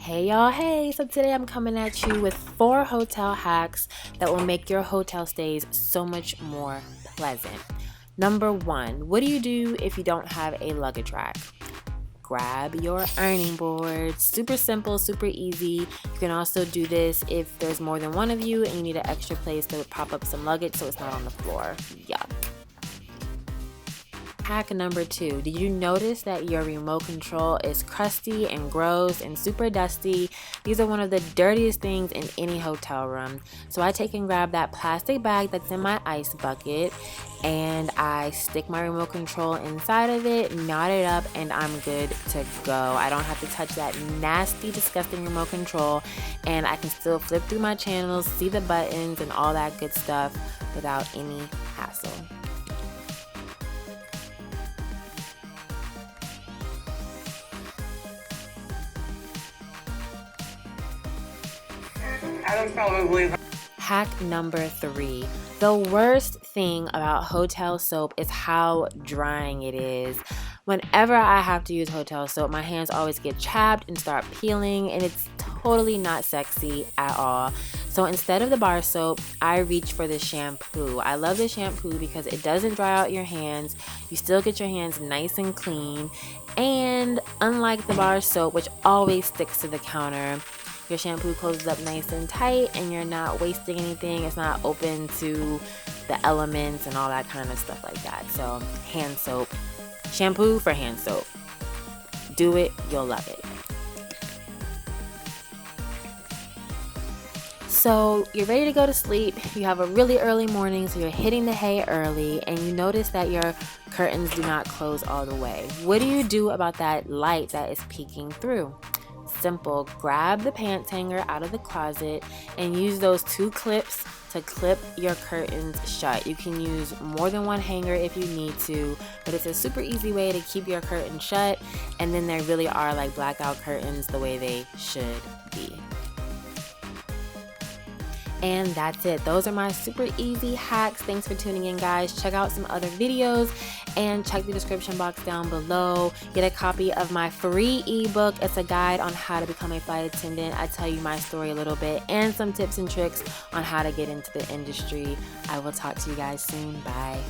Hey y'all, hey! So today I'm coming at you with 4 hotel hacks that will make your hotel stays so much more pleasant. Number 1, what do you do if you don't have a luggage rack? Grab your ironing board. Super simple, super easy. You can also do this if there's more than one of you and you need an extra place to prop up some luggage so it's not on the floor. Yuck. Hack number 2, did you notice that your remote control is crusty and gross and super dusty? These are one of the dirtiest things in any hotel room. So I take and grab that plastic bag that's in my ice bucket and I stick my remote control inside of it, knot it up, and I'm good to go. I don't have to touch that nasty, disgusting remote control, and I can still flip through my channels, see the buttons and all that good stuff without any hassle. I don't probably believe. Hack number 3. The worst thing about hotel soap is how drying it is. Whenever I have to use hotel soap, my hands always get chapped and start peeling, and it's totally not sexy at all. So instead of the bar soap, I reach for the shampoo. I love the shampoo because it doesn't dry out your hands. You still get your hands nice and clean. And unlike the bar soap, which always sticks to the counter, your shampoo closes up nice and tight and you're not wasting anything. It's not open to the elements and all that kind of stuff like that. So hand soap, shampoo for hand soap. Do it, you'll love it. So you're ready to go to sleep, you have a really early morning, so you're hitting the hay early, and you notice that your curtains do not close all the way. What do you do about that light that is peeking through? Simple. Grab the pants hanger out of the closet and use those 2 clips to clip your curtains shut. You can use more than one hanger if you need to, but it's a super easy way to keep your curtains shut, and then there really are like blackout curtains the way they should be. And that's it. Those are my super easy hacks. Thanks for tuning in, guys. Check out some other videos and check the description box down below. Get a copy of my free ebook. It's a guide on how to become a flight attendant. I tell you my story a little bit and some tips and tricks on how to get into the industry. I will talk to you guys soon. Bye.